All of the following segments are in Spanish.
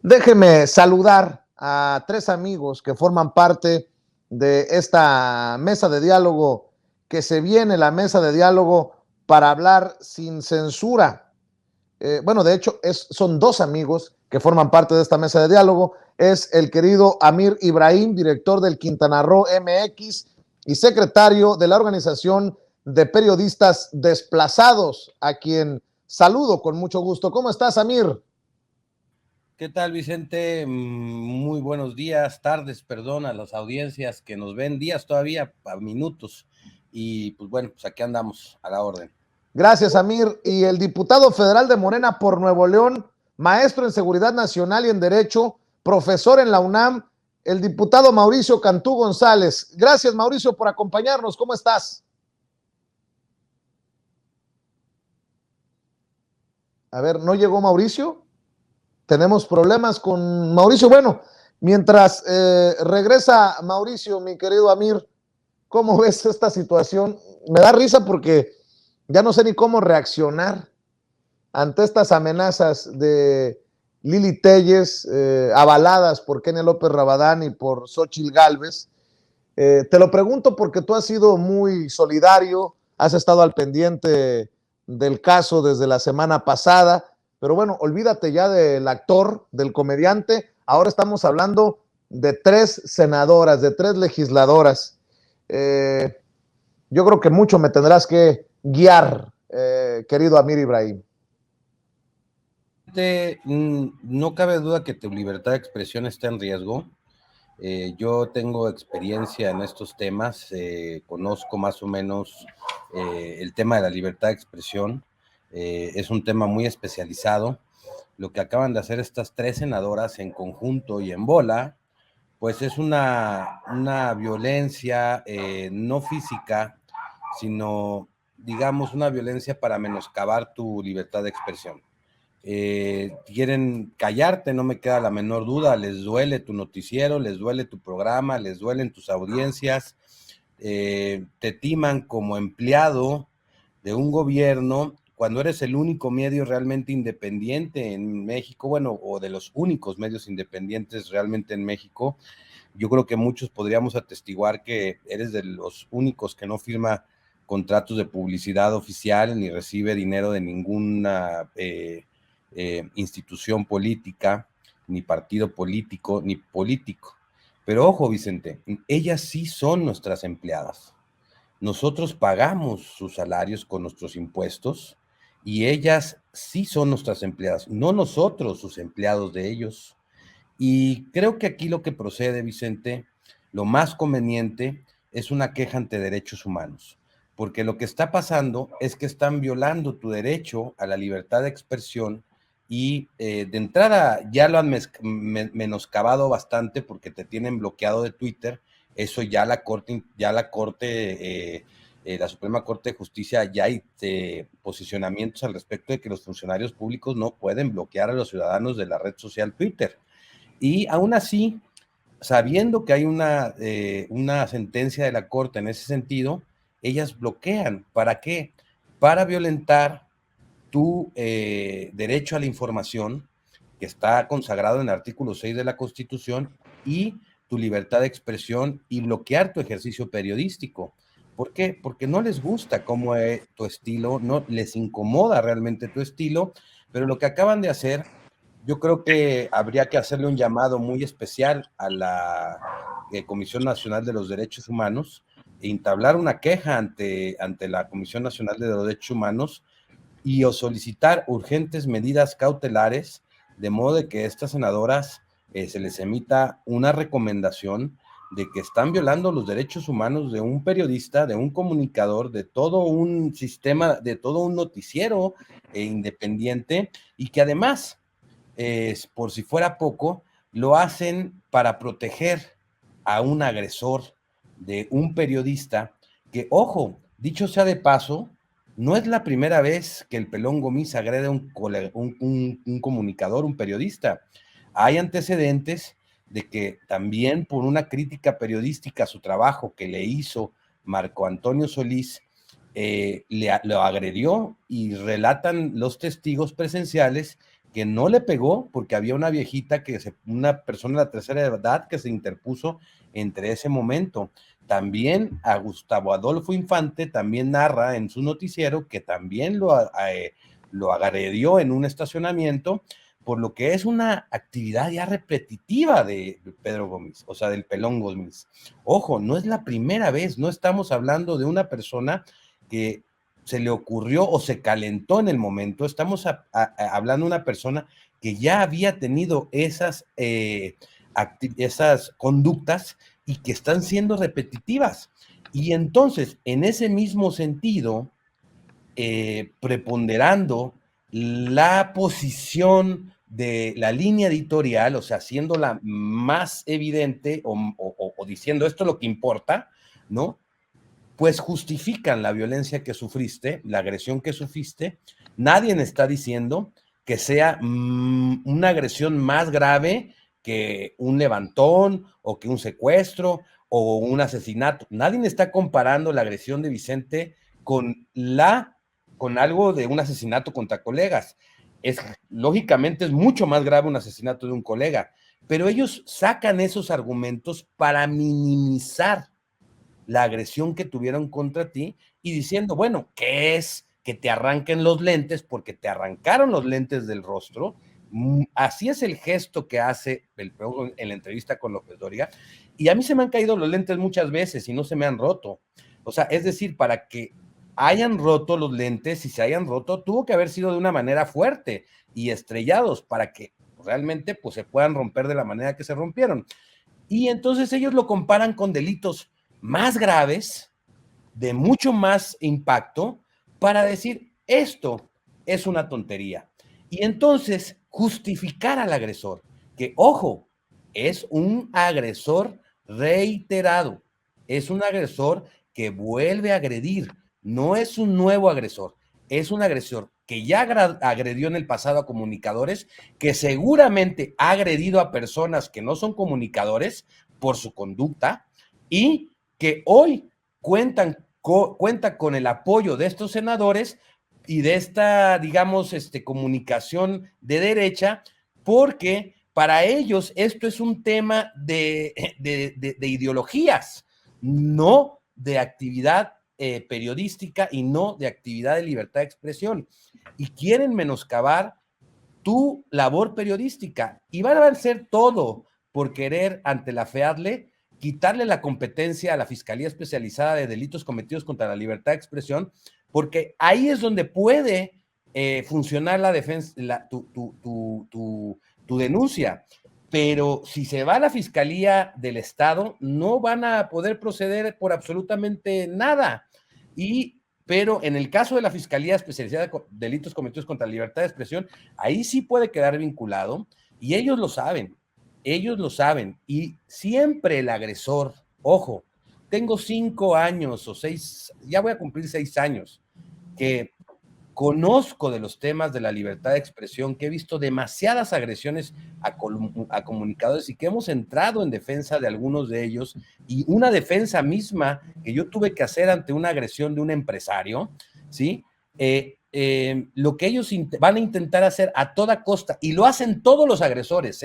Déjeme saludar a tres amigos que forman parte de esta mesa de diálogo que se viene, la mesa de diálogo para hablar sin censura. Bueno, de hecho, son dos amigos que forman parte de esta mesa de diálogo. Es el querido Amir Ibrahim, director del Quintana Roo MX y secretario de la Organización de Periodistas Desplazados, a quien saludo con mucho gusto. ¿Cómo estás, Amir? ¿Qué tal, Vicente? Muy buenos días, tardes, perdón, a las audiencias que nos ven, días todavía, a minutos. Y pues bueno, pues aquí andamos a la orden. Gracias, Amir. Y el diputado federal de Morena por Nuevo León, maestro en Seguridad Nacional y en Derecho, profesor en la UNAM, el diputado Mauricio Cantú González. Gracias, Mauricio, por acompañarnos. ¿Cómo estás? A ver, ¿no llegó Mauricio? Tenemos problemas con Mauricio. Bueno, mientras regresa Mauricio, mi querido Amir, ¿cómo ves esta situación? Me da risa porque ya no sé ni cómo reaccionar ante estas amenazas de Lili Téllez, avaladas por Kenia López Rabadán y por Xóchitl Gálvez. Te lo pregunto porque tú has sido muy solidario, has estado al pendiente del caso desde la semana pasada, pero bueno, olvídate ya del actor, del comediante, ahora estamos hablando de tres senadoras, de tres legisladoras. Yo creo que mucho me tendrás que guiar, querido Amir Ibrahim. No cabe duda que tu libertad de expresión está en riesgo. Yo tengo experiencia en estos temas, conozco más o menos el tema de la libertad de expresión. Es un tema muy especializado. Lo que acaban de hacer estas tres senadoras en conjunto y en bola, pues es una violencia no física, sino, digamos, una violencia para menoscabar tu libertad de expresión. Quieren callarte, no me queda la menor duda, les duele tu noticiero, les duele tu programa, les duelen tus audiencias, te timan como empleado de un gobierno cuando eres el único medio realmente independiente en México, bueno, o de los únicos medios independientes realmente en México. Yo creo que muchos podríamos atestiguar que eres de los únicos que no firma contratos de publicidad oficial ni recibe dinero de ninguna institución política, ni partido político, ni político. Pero ojo, Vicente, ellas sí son nuestras empleadas. Nosotros pagamos sus salarios con nuestros impuestos y ellas sí son nuestras empleadas, no nosotros, sus empleados de ellos. Y creo que aquí lo que procede, Vicente, lo más conveniente es una queja ante derechos humanos, porque lo que está pasando es que están violando tu derecho a la libertad de expresión y de entrada ya lo han menoscabado bastante porque te tienen bloqueado de Twitter. Eso ya la Suprema Corte de Justicia ya hay posicionamientos al respecto de que los funcionarios públicos no pueden bloquear a los ciudadanos de la red social Twitter. Y aún así, sabiendo que hay una sentencia de la Corte en ese sentido, ellas bloquean. ¿Para qué? Para violentar tu derecho a la información, que está consagrado en el artículo 6 de la Constitución, y tu libertad de expresión, y bloquear tu ejercicio periodístico. ¿Por qué? Porque no les gusta cómo es tu estilo, no les incomoda realmente tu estilo, pero lo que acaban de hacer, yo creo que habría que hacerle un llamado muy especial a la Comisión Nacional de los Derechos Humanos e entablar una queja ante la Comisión Nacional de los Derechos Humanos y o solicitar urgentes medidas cautelares, de modo de que estas senadoras se les emita una recomendación de que están violando los derechos humanos de un periodista, de un comunicador, de todo un sistema, de todo un noticiero independiente, y que además, por si fuera poco, lo hacen para proteger a un agresor de un periodista que, ojo, dicho sea de paso, no es la primera vez que el Pelón Gomis agrede a un comunicador, un periodista. Hay antecedentes de que también por una crítica periodística a su trabajo que le hizo Marco Antonio Solís, lo agredió, y relatan los testigos presenciales que no le pegó porque había una viejita, una persona de la tercera edad que se interpuso entre ese momento. También a Gustavo Adolfo Infante también narra en su noticiero que también lo agredió en un estacionamiento, por lo que es una actividad ya repetitiva de Pedro Gómez, o sea, del Pelón Gómez. Ojo, no es la primera vez, no estamos hablando de una persona que se le ocurrió o se calentó en el momento, estamos hablando de una persona que ya había tenido esas conductas y que están siendo repetitivas. Y entonces, en ese mismo sentido, preponderando la posición de la línea editorial, o sea, haciéndola más evidente o diciendo esto es lo que importa, ¿no? Pues justifican la violencia que sufriste, la agresión que sufriste. Nadie está diciendo que sea una agresión más grave que un levantón o que un secuestro o un asesinato. Nadie está comparando la agresión de Vicente con algo de un asesinato contra colegas. Lógicamente es mucho más grave un asesinato de un colega, pero ellos sacan esos argumentos para minimizar la agresión que tuvieron contra ti y diciendo, bueno, ¿qué es que te arranquen los lentes? Porque te arrancaron los lentes del rostro. Así es el gesto que hace el peón en la entrevista con López Dóriga. Y a mí se me han caído los lentes muchas veces y no se me han roto. O sea, es decir, para que hayan roto los lentes y se hayan roto, tuvo que haber sido de una manera fuerte y estrellados para que realmente pues, se puedan romper de la manera que se rompieron. Y entonces ellos lo comparan con delitos más graves, de mucho más impacto, para decir, esto es una tontería. Y entonces justificar al agresor, que ojo, es un agresor reiterado, es un agresor que vuelve a agredir, no es un nuevo agresor, es un agresor que ya agredió en el pasado a comunicadores, que seguramente ha agredido a personas que no son comunicadores por su conducta y que hoy cuenta con el apoyo de estos senadores y de esta, digamos, comunicación de derecha, porque para ellos esto es un tema de ideologías, no de actividad periodística y no de actividad de libertad de expresión. Y quieren menoscabar tu labor periodística y van a hacer todo por querer ante la FEADLE quitarle la competencia a la Fiscalía Especializada de Delitos Cometidos contra la Libertad de Expresión, porque ahí es donde puede funcionar la defensa, tu denuncia. Pero si se va a la Fiscalía del Estado, no van a poder proceder por absolutamente nada. Pero en el caso de la Fiscalía Especializada de Delitos Cometidos contra la Libertad de Expresión, ahí sí puede quedar vinculado y ellos lo saben. Y siempre el agresor, ojo, tengo 5 años o 6, ya voy a cumplir 6 años, que conozco de los temas de la libertad de expresión, que he visto demasiadas agresiones a comunicadores y que hemos entrado en defensa de algunos de ellos y una defensa misma que yo tuve que hacer ante una agresión de un empresario, ¿sí? Lo que ellos van a intentar hacer a toda costa, y lo hacen todos los agresores,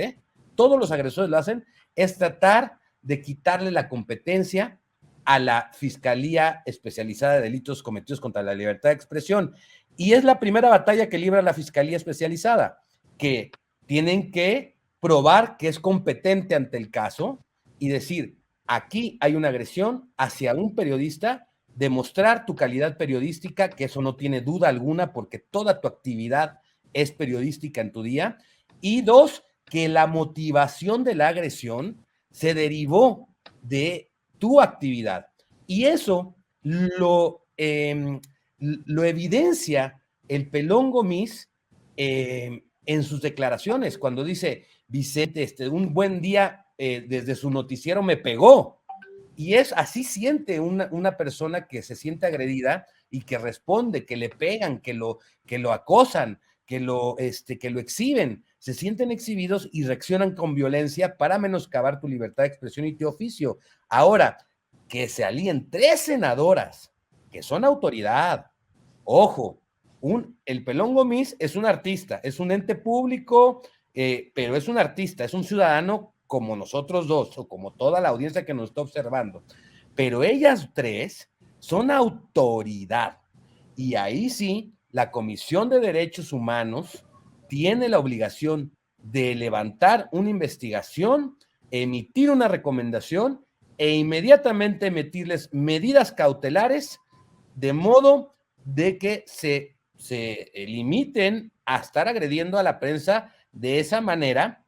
todos los agresores lo hacen, es tratar de quitarle la competencia a la Fiscalía Especializada de Delitos Cometidos contra la Libertad de Expresión. Y es la primera batalla que libra la Fiscalía Especializada, que tienen que probar que es competente ante el caso y decir, aquí hay una agresión hacia un periodista, demostrar tu calidad periodística, que eso no tiene duda alguna porque toda tu actividad es periodística en tu día, y 2, que la motivación de la agresión se derivó de tu actividad. Y eso lo evidencia el Pelón Gómez en sus declaraciones, cuando dice, Vicente, un buen día desde su noticiero me pegó. Y así siente una persona que se siente agredida y que responde, que le pegan, que lo acosan, que lo exhiben, se sienten exhibidos y reaccionan con violencia para menoscabar tu libertad de expresión y tu oficio. Ahora, que se alíen 3 senadoras que son autoridad, ojo, El Pelón Gomis es un artista, es un ente público, pero es un artista, es un ciudadano como nosotros dos, o como toda la audiencia que nos está observando. Pero ellas tres son autoridad. Y ahí sí, la Comisión de Derechos Humanos tiene la obligación de levantar una investigación, emitir una recomendación e inmediatamente emitirles medidas cautelares de modo de que se limiten a estar agrediendo a la prensa de esa manera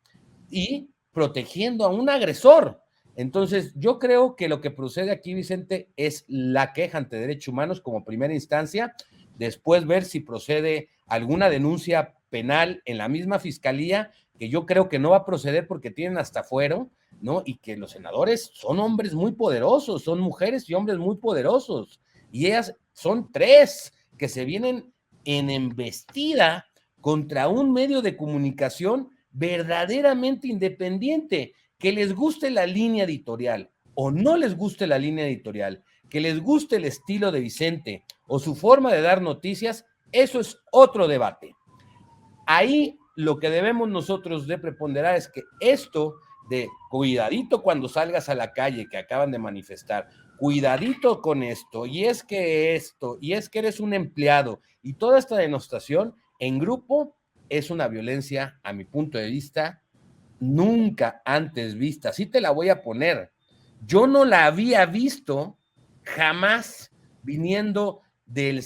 y protegiendo a un agresor. Entonces, yo creo que lo que procede aquí, Vicente, es la queja ante derechos humanos como primera instancia, después ver si procede alguna denuncia penal en la misma fiscalía, que yo creo que no va a proceder porque tienen hasta fuero, ¿no? Y que los senadores son hombres muy poderosos, son mujeres y hombres muy poderosos, y ellas son tres que se vienen en embestida contra un medio de comunicación verdaderamente independiente, que les guste la línea editorial o no les guste la línea editorial, que les guste el estilo de Vicente o su forma de dar noticias, eso es otro debate. Ahí lo que debemos nosotros de preponderar es que esto de cuidadito cuando salgas a la calle, que acaban de manifestar, cuidadito con esto, y es que eres un empleado, y toda esta denostación en grupo es una violencia, a mi punto de vista, nunca antes vista. Así te la voy a poner. Yo no la había visto jamás viniendo de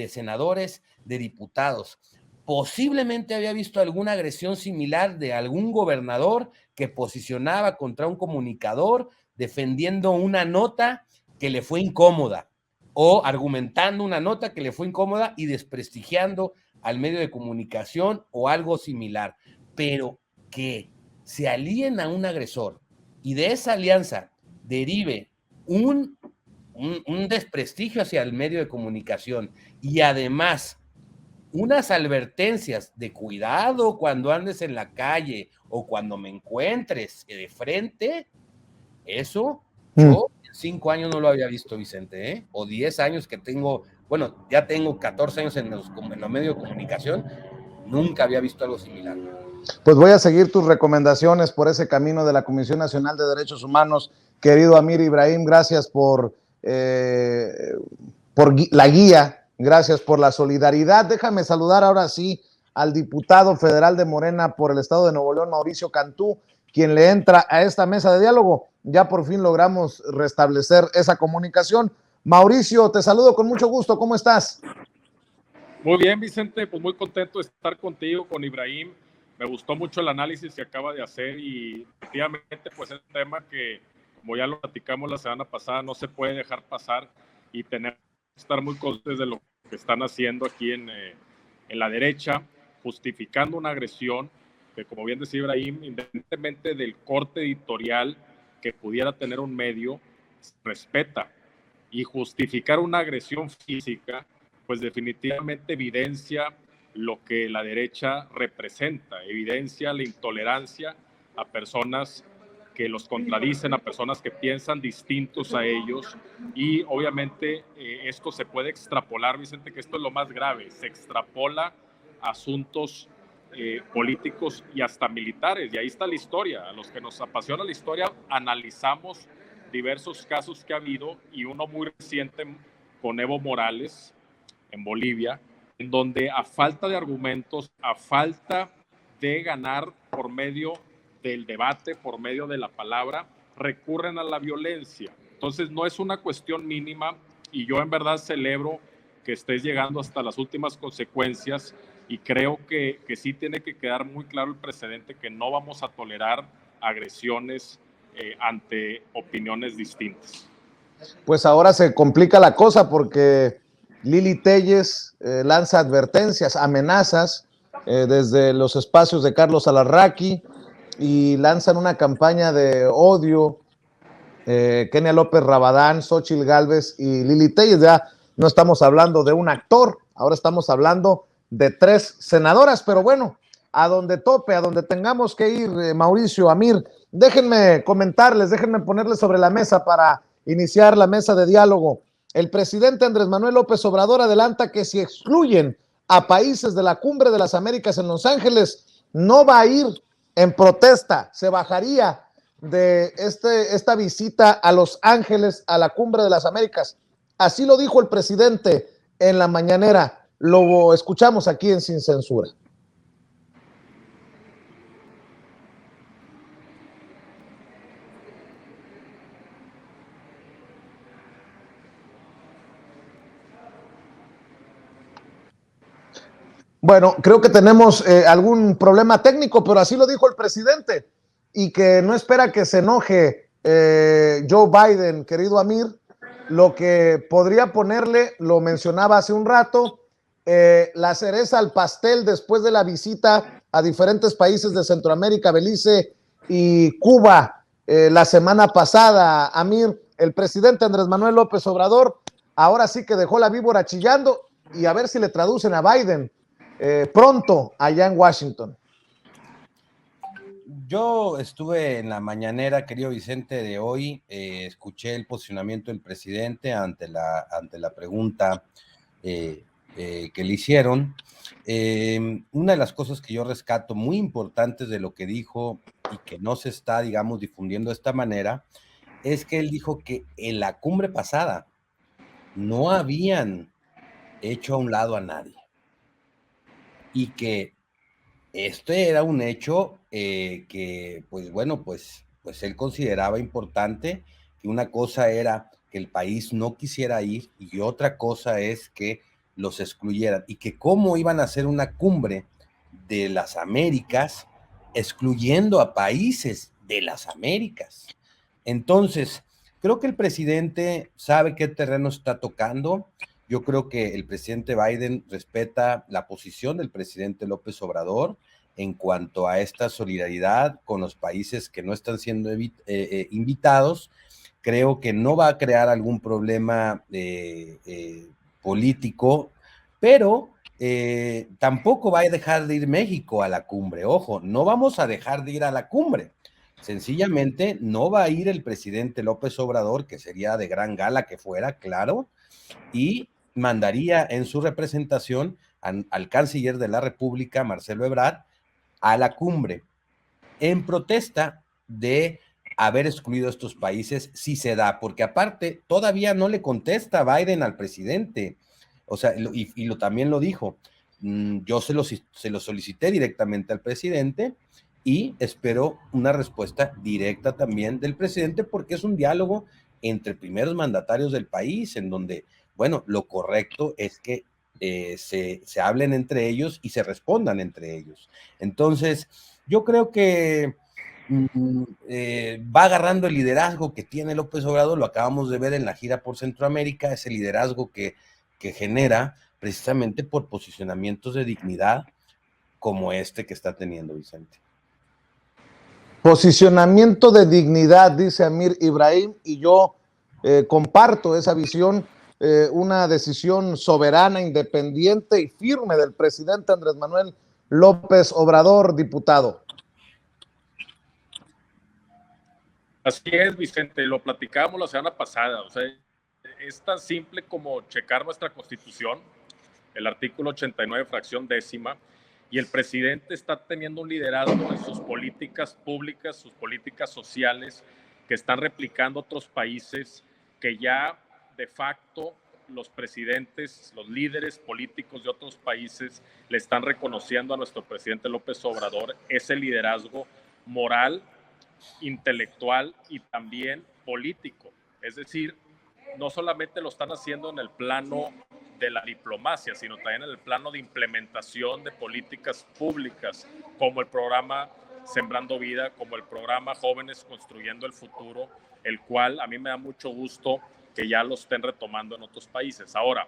senadores, de diputados. Posiblemente había visto alguna agresión similar de algún gobernador que posicionaba contra un comunicador defendiendo una nota que le fue incómoda o argumentando una nota que le fue incómoda y desprestigiando al medio de comunicación o algo similar. Pero que se alíen a un agresor y de esa alianza derive un desprestigio hacia el medio de comunicación y además unas advertencias de cuidado cuando andes en la calle o cuando me encuentres de frente, eso yo en 5 años no lo había visto, Vicente, ¿eh? O 10 años que tengo, bueno, ya tengo 14 años en los medios de comunicación, nunca había visto algo similar. Pues voy a seguir tus recomendaciones por ese camino de la Comisión Nacional de Derechos Humanos, querido Amir Ibrahim, gracias por la guía, gracias por la solidaridad. Déjame saludar ahora sí al diputado federal de Morena por el estado de Nuevo León, Mauricio Cantú, quien le entra a esta mesa de diálogo. Ya por fin logramos restablecer esa comunicación. Mauricio, te saludo con mucho gusto, ¿cómo estás? Muy bien, Vicente, pues muy contento de estar contigo, con Ibrahim. Me gustó mucho el análisis que acaba de hacer y efectivamente pues es un tema que, como ya lo platicamos la semana pasada, no se puede dejar pasar y tenemos que estar muy conscientes de lo que están haciendo aquí en la derecha, justificando una agresión que, como bien decía Ibrahim, independientemente del corte editorial que pudiera tener un medio, se respeta. Y justificar una agresión física, pues definitivamente evidencia lo que la derecha representa, evidencia la intolerancia a personas que los contradicen, a personas que piensan distintos a ellos, y obviamente esto se puede extrapolar, Vicente, que esto es lo más grave, se extrapola a asuntos políticos y hasta militares, y ahí está la historia. A los que nos apasiona la historia analizamos diversos casos que ha habido, y uno muy reciente con Evo Morales en Bolivia, en donde a falta de argumentos, a falta de ganar por medio del debate, por medio de la palabra, recurren a la violencia. Entonces no es una cuestión mínima, y yo en verdad celebro que estés llegando hasta las últimas consecuencias, y creo que sí tiene que quedar muy claro el precedente, que no vamos a tolerar agresiones ante opiniones distintas. Pues ahora se complica la cosa porque Lili Téllez lanza advertencias, amenazas desde los espacios de Carlos Alarraqui, y lanzan una campaña de odio. Kenia López Rabadán, Xóchitl Gálvez y Lili Téllez. Ya no estamos hablando de un actor, ahora estamos hablando de 3 senadoras, pero bueno, a donde tope, a donde tengamos que ir, Mauricio, Amir, déjenme comentarles, déjenme ponerles sobre la mesa para iniciar la mesa de diálogo. El presidente Andrés Manuel López Obrador adelanta que si excluyen a países de la Cumbre de las Américas en Los Ángeles, no va a ir en protesta, se bajaría de esta visita a Los Ángeles, a la Cumbre de las Américas. Así lo dijo el presidente en la mañanera. Lo escuchamos aquí en Sin Censura. Bueno, creo que tenemos algún problema técnico, pero así lo dijo el presidente y que no espera que se enoje Joe Biden, querido Amir. Lo que podría ponerle, lo mencionaba hace un rato, la cereza al pastel después de la visita a diferentes países de Centroamérica, Belice y Cuba la semana pasada. Amir, el presidente Andrés Manuel López Obrador ahora sí que dejó la víbora chillando y a ver si le traducen a Biden pronto allá en Washington. Yo estuve en la mañanera, querido Vicente, de hoy, escuché el posicionamiento del presidente ante la pregunta que le hicieron. Una de las cosas que yo rescato muy importantes de lo que dijo y que no se está, digamos, difundiendo de esta manera, es que él dijo que en la cumbre pasada no habían hecho a un lado a nadie y que este era un hecho que, pues bueno, pues él consideraba importante, que una cosa era que el país no quisiera ir y otra cosa es que los excluyeran y que cómo iban a hacer una cumbre de las Américas excluyendo a países de las Américas. Entonces, creo que el presidente sabe qué terreno está tocando. Yo creo que el presidente Biden respeta la posición del presidente López Obrador en cuanto a esta solidaridad con los países que no están siendo invitados. Creo que no va a crear algún problema político, pero tampoco va a dejar de ir México a la cumbre. Ojo, no vamos a dejar de ir a la cumbre. Sencillamente no va a ir el presidente López Obrador, que sería de gran gala que fuera, claro, y mandaría en su representación al canciller de la República, Marcelo Ebrard, a la cumbre, en protesta de haber excluido a estos países, si se da, porque aparte todavía no le contesta Biden al presidente, o sea, también lo dijo, yo se lo solicité directamente al presidente y espero una respuesta directa también del presidente, porque es un diálogo entre primeros mandatarios del país, en donde, bueno, lo correcto es que se hablen entre ellos y se respondan entre ellos. Entonces, yo creo que va agarrando el liderazgo que tiene López Obrador, lo acabamos de ver en la gira por Centroamérica, ese liderazgo que genera precisamente por posicionamientos de dignidad como este que está teniendo Vicente. Posicionamiento de dignidad, dice Amir Ibrahim, y yo comparto esa visión, una decisión soberana, independiente y firme del presidente Andrés Manuel López Obrador, diputado. Así es, Vicente, lo platicábamos la semana pasada, o sea, es tan simple como checar nuestra Constitución, el artículo 89, fracción décima, y el presidente está teniendo un liderazgo en sus políticas públicas, sus políticas sociales, que están replicando otros países, que ya de facto los presidentes, los líderes políticos de otros países le están reconociendo a nuestro presidente López Obrador ese liderazgo moral, intelectual y también político. Es decir, no solamente lo están haciendo en el plano de la diplomacia, sino también en el plano de implementación de políticas públicas, como el programa Sembrando Vida, como el programa Jóvenes Construyendo el Futuro, el cual a mí me da mucho gusto que ya lo estén retomando en otros países. Ahora,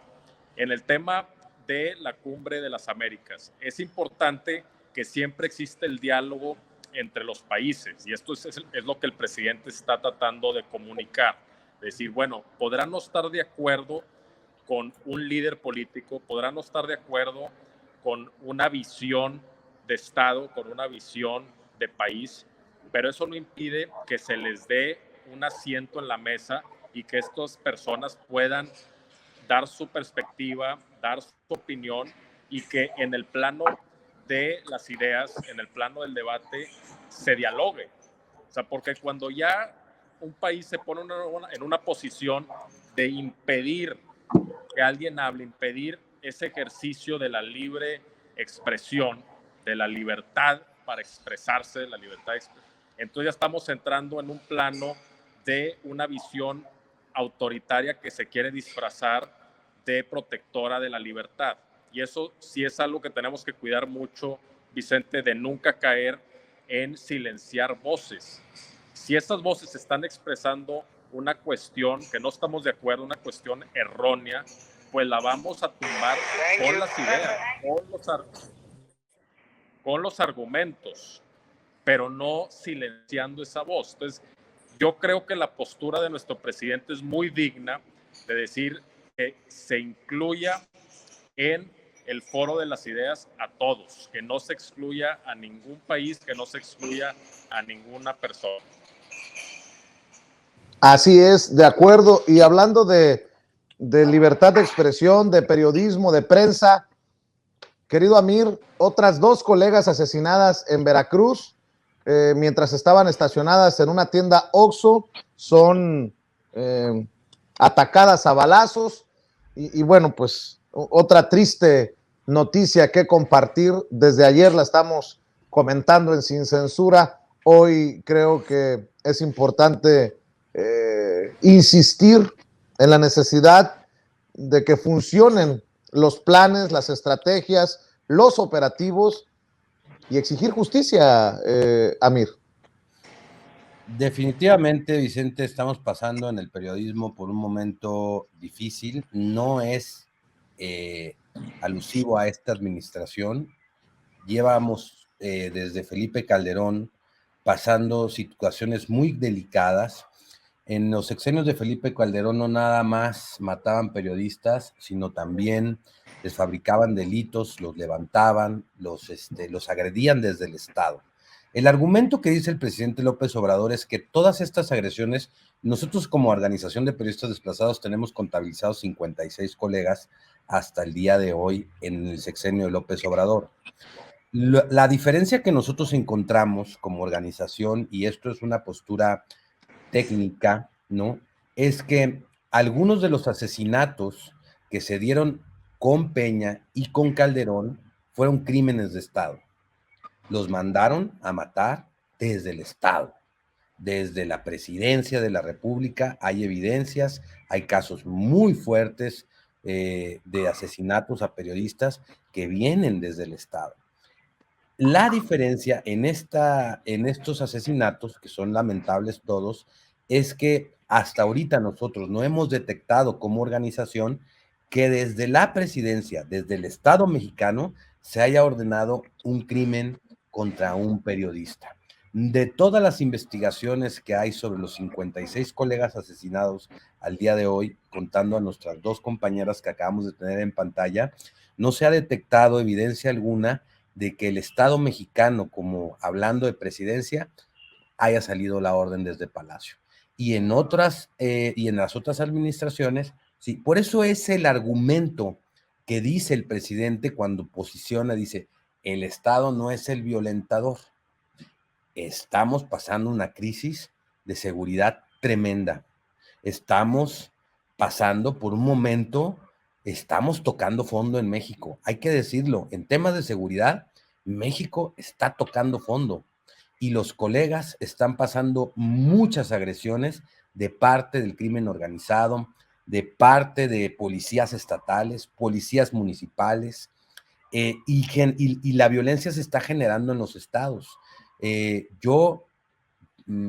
en el tema de la Cumbre de las Américas, es importante que siempre existe el diálogo entre los países, y esto es lo que el presidente está tratando de comunicar. Decir, bueno, podrán no estar de acuerdo con un líder político, podrán no estar de acuerdo con una visión de Estado, con una visión de país, pero eso no impide que se les dé un asiento en la mesa y que estas personas puedan dar su perspectiva, dar su opinión y que en el plano de las ideas, en el plano del debate, se dialogue. O sea, porque cuando ya un país se pone en una posición de impedir que alguien hable, impedir ese ejercicio de la libre expresión, de la libertad para expresarse, la libertad entonces ya estamos entrando en un plano de una visión autoritaria que se quiere disfrazar de protectora de la libertad. Y eso sí es algo que tenemos que cuidar mucho, Vicente, de nunca caer en silenciar voces. Si estas voces están expresando una cuestión que no estamos de acuerdo, una cuestión errónea, pues la vamos a tumbar con las ideas, con los argumentos, pero no silenciando esa voz. Entonces, yo creo que la postura de nuestro presidente es muy digna de decir que se incluya en el foro de las ideas a todos, que no se excluya a ningún país, que no se excluya a ninguna persona. Así es, de acuerdo. Y hablando de libertad de expresión, de periodismo, de prensa, querido Amir, otras 2 colegas asesinadas en Veracruz mientras estaban estacionadas en una tienda Oxxo, son atacadas a balazos y bueno, pues otra triste noticia que compartir. Desde ayer la estamos comentando en Sin Censura. Hoy creo que es importante insistir en la necesidad de que funcionen los planes, las estrategias, los operativos y exigir justicia, Amir. Definitivamente, Vicente, estamos pasando en el periodismo por un momento difícil. No es alusivo a esta administración. Llevamos desde Felipe Calderón pasando situaciones muy delicadas. En los sexenios de Felipe Calderón no nada más mataban periodistas, sino también les fabricaban delitos, los levantaban, los agredían desde el Estado. El argumento que dice el presidente López Obrador es que todas estas agresiones, nosotros como Organización de Periodistas Desplazados tenemos contabilizados 56 colegas hasta el día de hoy en el sexenio de López Obrador. La diferencia que nosotros encontramos como organización, y esto es una postura técnica, ¿no? Es que algunos de los asesinatos que se dieron con Peña y con Calderón fueron crímenes de Estado. Los mandaron a matar desde el Estado, desde la presidencia de la República. Hay evidencias, hay casos muy fuertes de asesinatos a periodistas que vienen desde el Estado. La diferencia en estos asesinatos, que son lamentables todos, es que hasta ahorita nosotros no hemos detectado como organización que desde la presidencia, desde el Estado mexicano, se haya ordenado un crimen contra un periodista. De todas las investigaciones que hay sobre los 56 colegas asesinados al día de hoy, contando a nuestras 2 compañeras que acabamos de tener en pantalla, no se ha detectado evidencia alguna de que el Estado mexicano, como hablando de presidencia, haya salido la orden desde Palacio. Y en las otras administraciones, sí, por eso es el argumento que dice el presidente cuando posiciona, dice, el Estado no es el violentador. Estamos pasando una crisis de seguridad tremenda. Estamos pasando por un momento, estamos tocando fondo en México. Hay que decirlo, en temas de seguridad, México está tocando fondo y los colegas están pasando muchas agresiones de parte del crimen organizado, de parte de policías estatales, policías municipales, y la violencia se está generando en los estados. Yo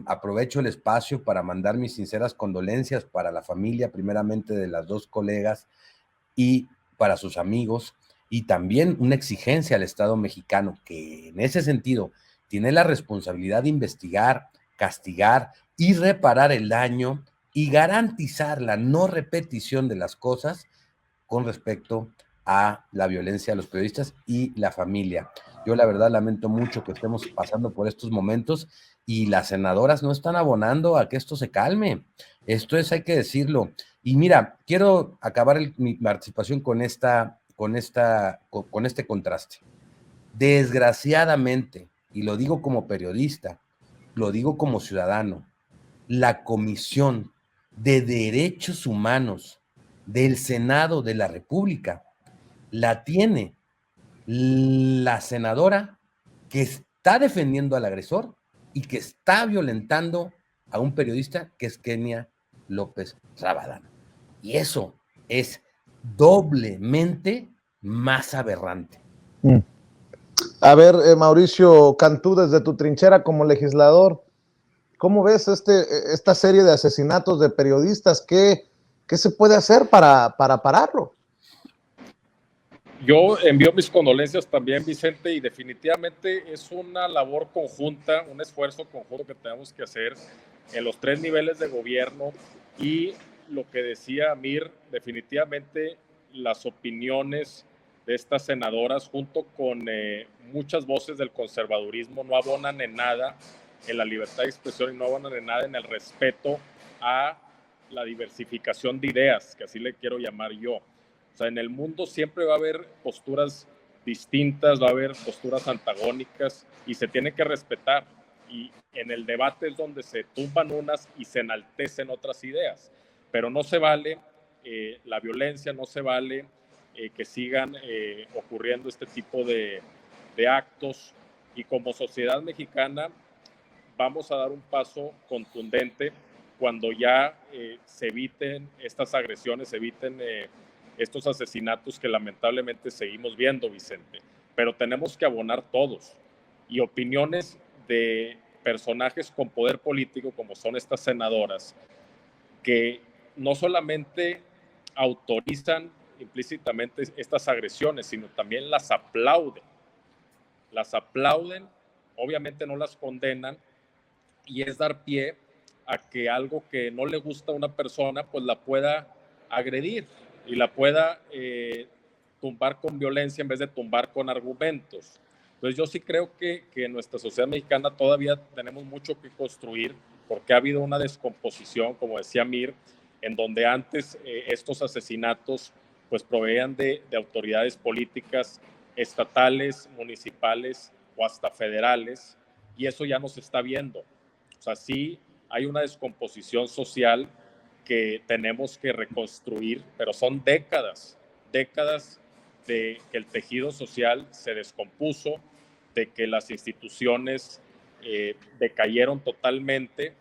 aprovecho el espacio para mandar mis sinceras condolencias para la familia, primeramente de las 2 colegas y para sus amigos, y también una exigencia al Estado mexicano que en ese sentido tiene la responsabilidad de investigar, castigar y reparar el daño y garantizar la no repetición de las cosas con respecto a la violencia a los periodistas y la familia. Yo la verdad lamento mucho que estemos pasando por estos momentos y las senadoras no están abonando a que esto se calme. Esto es, hay que decirlo. Y mira, quiero acabar mi participación con esta con este contraste. Desgraciadamente, y lo digo como periodista, lo digo como ciudadano, la Comisión de Derechos Humanos del Senado de la República la tiene la senadora que está defendiendo al agresor y que está violentando a un periodista que es Kenia López Rabadán. Y eso es doblemente más aberrante. A ver, Mauricio Cantú, desde tu trinchera como legislador, ¿cómo ves esta serie de asesinatos de periodistas? ¿Qué se puede hacer para pararlo? Yo envío mis condolencias también, Vicente, y definitivamente es una labor conjunta, un esfuerzo conjunto que tenemos que hacer en los 3 niveles de gobierno, y lo que decía Amir, definitivamente las opiniones de estas senadoras junto con muchas voces del conservadurismo no abonan en nada en la libertad de expresión y no abonan en nada en el respeto a la diversificación de ideas, que así le quiero llamar yo. O sea, en el mundo siempre va a haber posturas distintas, va a haber posturas antagónicas y se tiene que respetar. Y en el debate es donde se tumban unas y se enaltecen otras ideas. Pero no se vale la violencia, no se vale que sigan ocurriendo este tipo de actos. Y como sociedad mexicana vamos a dar un paso contundente cuando ya se eviten estas agresiones, se eviten estos asesinatos que lamentablemente seguimos viendo, Vicente. Pero tenemos que abonar todos. Y opiniones de personajes con poder político, como son estas senadoras, que no solamente autorizan implícitamente estas agresiones, sino también las aplauden. Las aplauden, obviamente no las condenan, y es dar pie a que algo que no le gusta a una persona, pues la pueda agredir y la pueda tumbar con violencia en vez de tumbar con argumentos. Entonces yo sí creo que en nuestra sociedad mexicana todavía tenemos mucho que construir, porque ha habido una descomposición, como decía Mir, en donde antes estos asesinatos pues proveían de autoridades políticas estatales, municipales o hasta federales, y eso ya no se está viendo. O sea, sí hay una descomposición social que tenemos que reconstruir, pero son décadas de que el tejido social se descompuso, de que las instituciones decayeron totalmente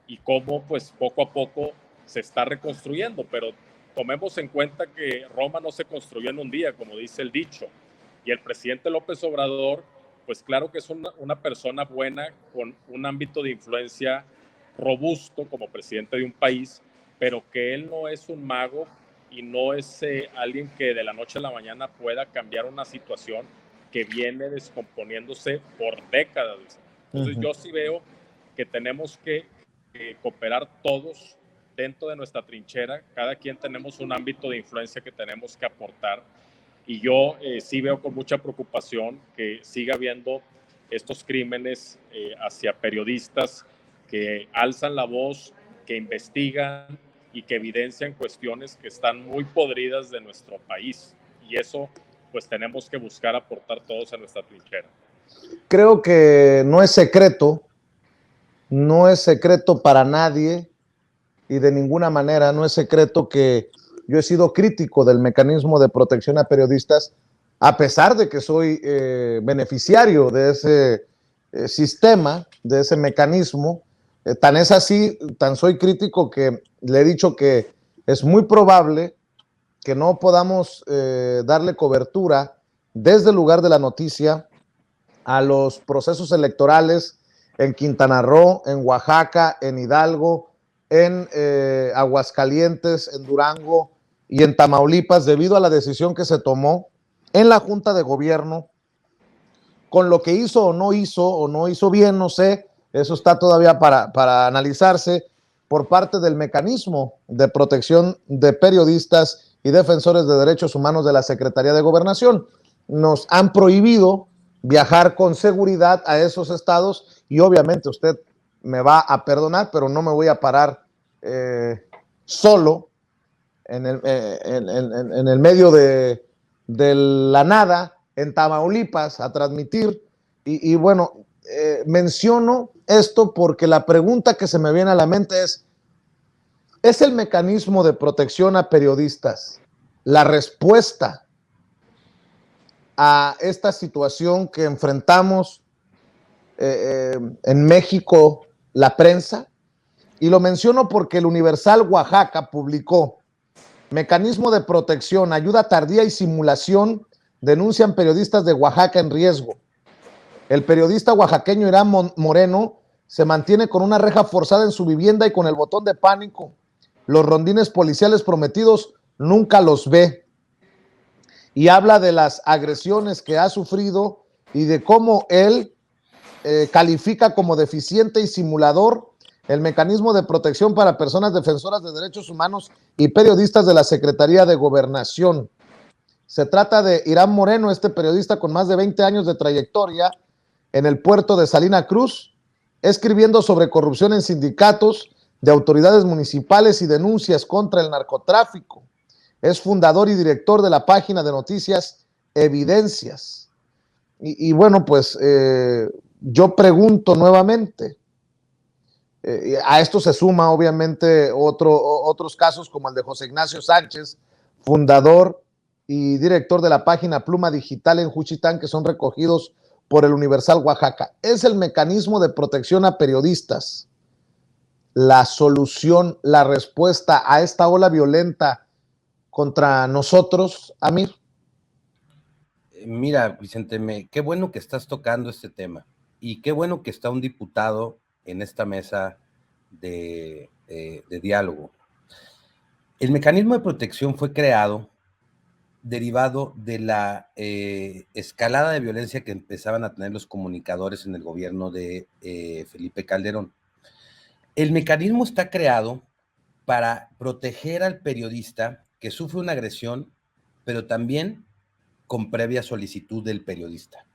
y cómo pues poco a poco se está reconstruyendo, pero tomemos en cuenta que Roma no se construyó en un día, como dice el dicho, y el presidente López Obrador, pues claro que es una persona buena con un ámbito de influencia robusto como presidente de un país, pero que él no es un mago y no es alguien que de la noche a la mañana pueda cambiar una situación que viene descomponiéndose por décadas. Entonces yo sí veo que tenemos que cooperar todos dentro de nuestra trinchera, cada quien tenemos un ámbito de influencia que tenemos que aportar, y yo sí veo con mucha preocupación que siga habiendo estos crímenes hacia periodistas que alzan la voz, que investigan y que evidencian cuestiones que están muy podridas de nuestro país, y eso pues tenemos que buscar aportar todos a nuestra trinchera. Creo que no es secreto para nadie, y de ninguna manera no es secreto que yo he sido crítico del mecanismo de protección a periodistas, a pesar de que soy beneficiario de ese sistema, de ese mecanismo. Tan es así, tan soy crítico que le he dicho que es muy probable que no podamos darle cobertura desde el lugar de la noticia a los procesos electorales en Quintana Roo, en Oaxaca, en Hidalgo, en Aguascalientes, en Durango y en Tamaulipas, debido a la decisión que se tomó en la Junta de Gobierno, con lo que hizo o no hizo bien, no sé, eso está todavía para analizarse, por parte del mecanismo de protección de periodistas y defensores de derechos humanos de la Secretaría de Gobernación. Nos han prohibido viajar con seguridad a esos estados, y obviamente usted me va a perdonar, pero no me voy a parar solo en el medio de de la nada en Tamaulipas a transmitir. Y bueno, menciono esto porque la pregunta que se me viene a la mente ¿es el mecanismo de protección a periodistas la respuesta a esta situación que enfrentamos en México, la prensa? Y lo menciono porque el Universal Oaxaca publicó: mecanismo de protección, ayuda tardía y simulación, denuncian periodistas de Oaxaca en riesgo. El periodista oaxaqueño Irán Moreno se mantiene con una reja forzada en su vivienda y con el botón de pánico. Los rondines policiales prometidos nunca los ve. Y habla de las agresiones que ha sufrido y de cómo él califica como deficiente y simulador el mecanismo de protección para personas defensoras de derechos humanos y periodistas de la Secretaría de Gobernación. Se trata de Irán Moreno, este periodista con más de 20 años de trayectoria en el puerto de Salina Cruz, escribiendo sobre corrupción en sindicatos, de autoridades municipales y denuncias contra el narcotráfico. Es fundador y director de la página de noticias Evidencias. Y bueno, pues yo pregunto nuevamente, a esto se suma obviamente otros casos como el de José Ignacio Sánchez, fundador y director de la página Pluma Digital en Juchitán, que son recogidos por el Universal Oaxaca. ¿Es el mecanismo de protección a periodistas la solución, la respuesta a esta ola violenta contra nosotros, Amir? Mira, Vicente, qué bueno que estás tocando este tema y qué bueno que está un diputado en esta mesa de diálogo. El mecanismo de protección fue creado derivado de la escalada de violencia que empezaban a tener los comunicadores en el gobierno de Felipe Calderón. El mecanismo está creado para proteger al periodista que sufre una agresión, pero también con previa solicitud del periodista.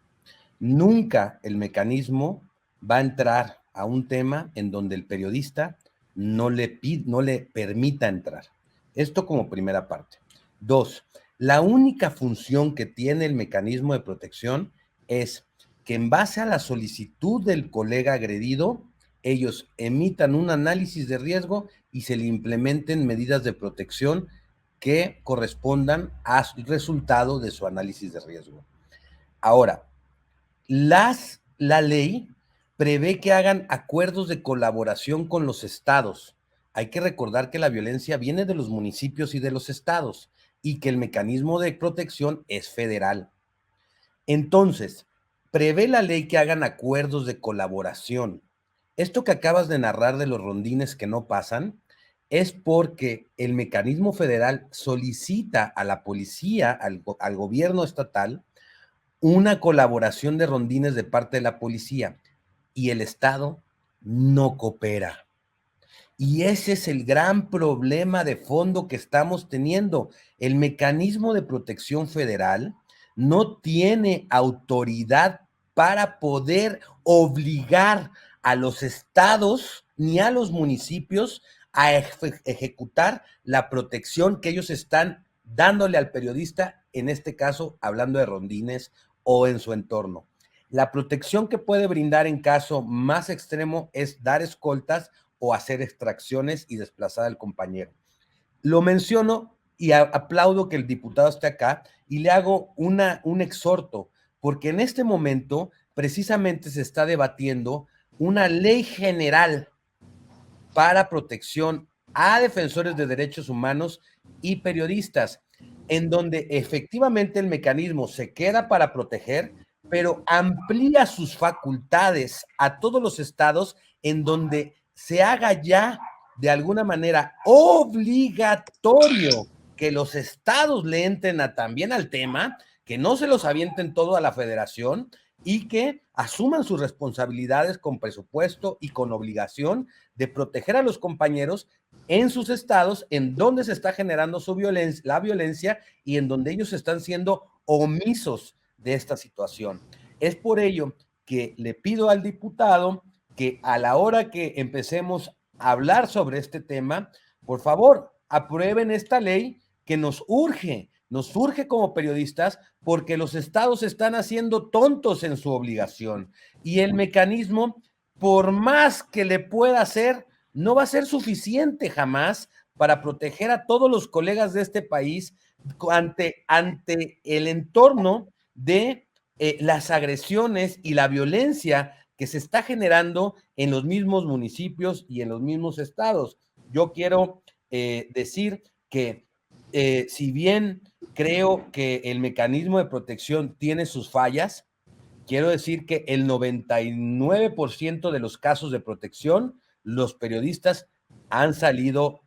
Nunca el mecanismo va a entrar a un tema en donde el periodista no le permita entrar. Esto como primera parte. 2, la única función que tiene el mecanismo de protección es que en base a la solicitud del colega agredido, ellos emitan un análisis de riesgo y se le implementen medidas de protección que correspondan al resultado de su análisis de riesgo. Ahora, la ley prevé que hagan acuerdos de colaboración con los estados. Hay que recordar que la violencia viene de los municipios y de los estados y que el mecanismo de protección es federal. Entonces, prevé la ley que hagan acuerdos de colaboración. Esto que acabas de narrar de los rondines que no pasan es porque el mecanismo federal solicita a la policía, al gobierno estatal, una colaboración de rondines de parte de la policía y el Estado no coopera. Y ese es el gran problema de fondo que estamos teniendo. El mecanismo de protección federal no tiene autoridad para poder obligar a los estados ni a los municipios a ejecutar la protección que ellos están dándole al periodista, en este caso hablando de rondines o en su entorno. La protección que puede brindar en caso más extremo es dar escoltas o hacer extracciones y desplazar al compañero. Lo menciono y aplaudo que el diputado esté acá y le hago un exhorto, porque en este momento precisamente se está debatiendo una ley general para protección a defensores de derechos humanos y periodistas, en donde efectivamente el mecanismo se queda para proteger, pero amplía sus facultades a todos los estados, en donde se haga ya de alguna manera obligatorio que los estados le entren también al tema, que no se los avienten todo a la federación y que asuman sus responsabilidades con presupuesto y con obligación de proteger a los compañeros en sus estados, en donde se está generando la violencia y en donde ellos están siendo omisos de esta situación. Es por ello que le pido al diputado que a la hora que empecemos a hablar sobre este tema, por favor, aprueben esta ley que nos urge, nos surge como periodistas porque los estados están haciendo tontos en su obligación y el mecanismo, por más que le pueda hacer, no va a ser suficiente jamás para proteger a todos los colegas de este país ante el entorno de las agresiones y la violencia que se está generando en los mismos municipios y en los mismos estados. Yo quiero decir que si bien creo que el mecanismo de protección tiene sus fallas, quiero decir que el 99% de los casos de protección, los periodistas han salido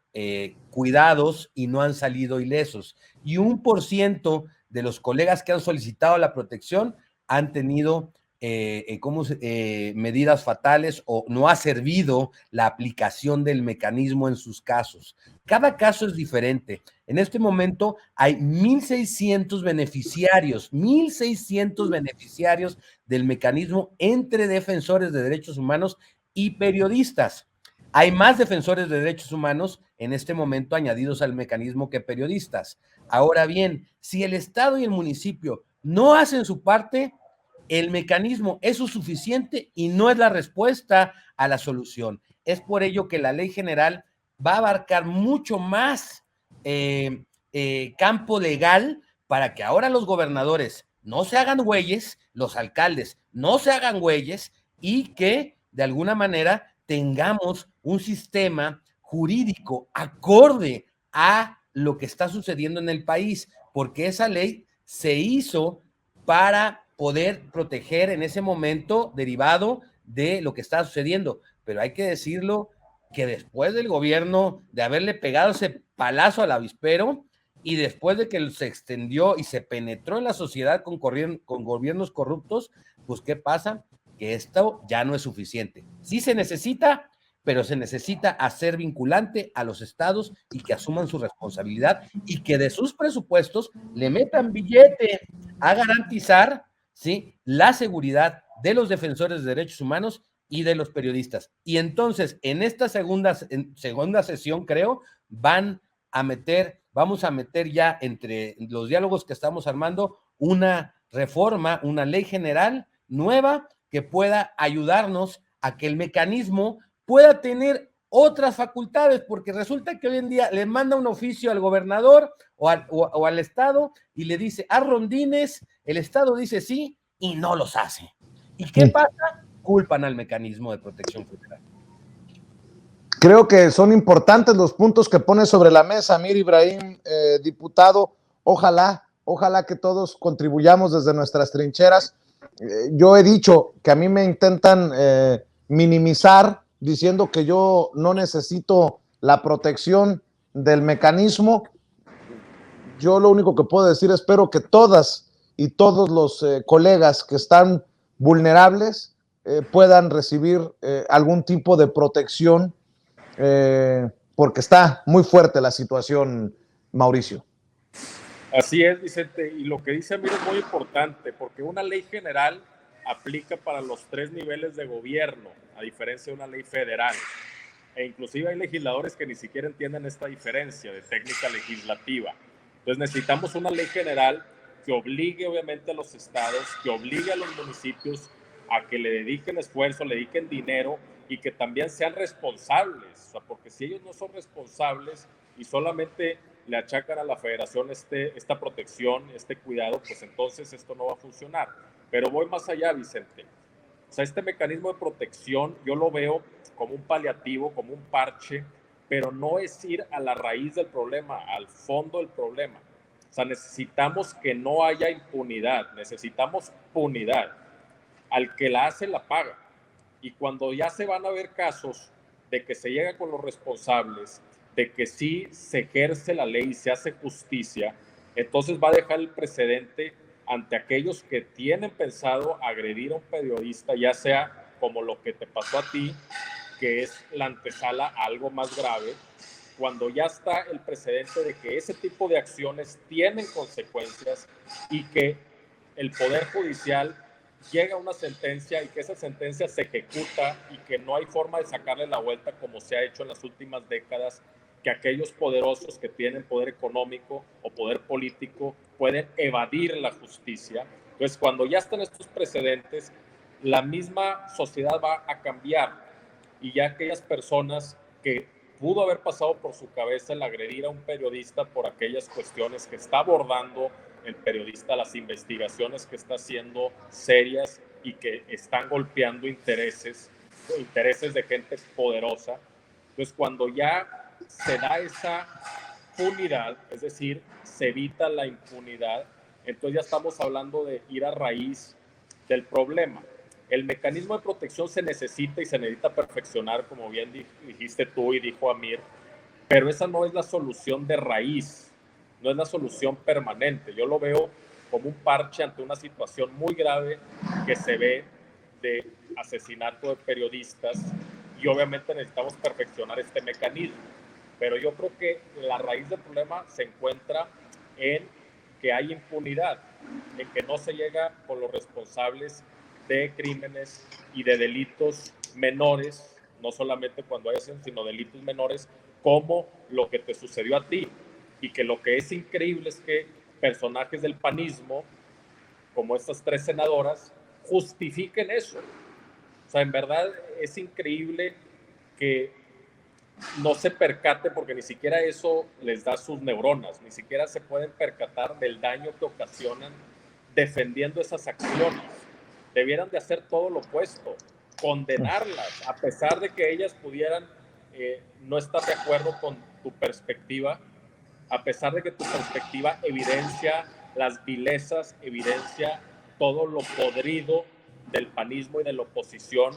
cuidados y no han salido ilesos. Y 1% de los colegas que han solicitado la protección han tenido medidas fatales o no ha servido la aplicación del mecanismo en sus casos. Cada caso es diferente. En este momento hay 1,600 beneficiarios del mecanismo entre defensores de derechos humanos y periodistas. Hay más defensores de derechos humanos en este momento añadidos al mecanismo que periodistas. Ahora bien, si el Estado y el municipio no hacen su parte, el mecanismo es suficiente y no es la respuesta a la solución. Es por ello que la ley general va a abarcar mucho más campo legal para que ahora los gobernadores no se hagan güeyes, los alcaldes no se hagan güeyes y que de alguna manera tengamos un sistema jurídico acorde a lo que está sucediendo en el país, porque esa ley se hizo para poder proteger en ese momento derivado de lo que está sucediendo. Pero hay que decirlo que después del gobierno de haberle pegado ese palazo al avispero y después de que se extendió y se penetró en la sociedad con gobiernos corruptos, pues ¿qué pasa? Que esto ya no es suficiente. Sí se necesita, pero se necesita hacer vinculante a los estados y que asuman su responsabilidad y que de sus presupuestos le metan billete a garantizar, ¿sí?, la seguridad de los defensores de derechos humanos y de los periodistas. Y entonces, en esta segunda sesión, creo, vamos a meter ya entre los diálogos que estamos armando una reforma, una ley general nueva que pueda ayudarnos a que el mecanismo pueda tener otras facultades, porque resulta que hoy en día le manda un oficio al gobernador o al Estado y le dice, haz rondines, el Estado dice sí y no los hace. ¿Y qué pasa? Culpan al mecanismo de protección federal. Creo que son importantes los puntos que pone sobre la mesa Amir Ibrahim, diputado. Ojalá que todos contribuyamos desde nuestras trincheras. Yo he dicho que a mí me intentan minimizar diciendo que yo no necesito la protección del mecanismo. Yo lo único que puedo decir, espero que todas y todos los colegas que están vulnerables puedan recibir algún tipo de protección, porque está muy fuerte la situación, Mauricio. Así es, Vicente, y lo que dice Amir es muy importante, porque una ley general aplica para los 3 niveles de gobierno, a diferencia de una ley federal. E inclusive hay legisladores que ni siquiera entienden esta diferencia de técnica legislativa. Entonces necesitamos una ley general que obligue obviamente a los estados, que obligue a los municipios a que le dediquen esfuerzo, le dediquen dinero y que también sean responsables. O sea, porque si ellos no son responsables y solamente le achacan a la federación esta protección, este cuidado, pues entonces esto no va a funcionar. Pero voy más allá, Vicente. O sea, este mecanismo de protección yo lo veo como un paliativo, como un parche, pero no es ir a la raíz del problema, al fondo del problema. O sea, necesitamos que no haya impunidad, necesitamos punidad. Al que la hace, la paga. Y cuando ya se van a ver casos de que se llega con los responsables, de que sí se ejerce la ley y se hace justicia, entonces va a dejar el precedente ante aquellos que tienen pensado agredir a un periodista, ya sea como lo que te pasó a ti, que es la antesala a algo más grave, cuando ya está el precedente de que ese tipo de acciones tienen consecuencias y que el Poder Judicial llega a una sentencia y que esa sentencia se ejecuta y que no hay forma de sacarle la vuelta como se ha hecho en las últimas décadas que aquellos poderosos que tienen poder económico o poder político pueden evadir la justicia. Entonces, cuando ya están estos precedentes, la misma sociedad va a cambiar y ya aquellas personas que pudo haber pasado por su cabeza el agredir a un periodista por aquellas cuestiones que está abordando el periodista, las investigaciones que está haciendo serias y que están golpeando intereses de gente poderosa. Entonces, cuando ya se da esa punidad, es decir, se evita la impunidad, entonces ya estamos hablando de ir a raíz del problema. El mecanismo de protección se necesita y se necesita perfeccionar, como bien dijiste tú y dijo Amir, pero esa no es la solución de raíz, no es la solución permanente. Yo lo veo como un parche ante una situación muy grave que se ve de asesinato de periodistas y obviamente necesitamos perfeccionar este mecanismo. Pero yo creo que la raíz del problema se encuentra en que hay impunidad, en que no se llega con los responsables de crímenes y de delitos menores, no solamente cuando hacen, sino delitos menores, como lo que te sucedió a ti. Y que lo que es increíble es que personajes del panismo, como estas 3 senadoras, justifiquen eso. O sea, en verdad es increíble que no se percate, porque ni siquiera eso les da sus neuronas, ni siquiera se pueden percatar del daño que ocasionan defendiendo esas acciones. Debieran de hacer todo lo opuesto, condenarlas, a pesar de que ellas pudieran no estar de acuerdo con tu perspectiva, a pesar de que tu perspectiva evidencia las vilezas, evidencia todo lo podrido del panismo y de la oposición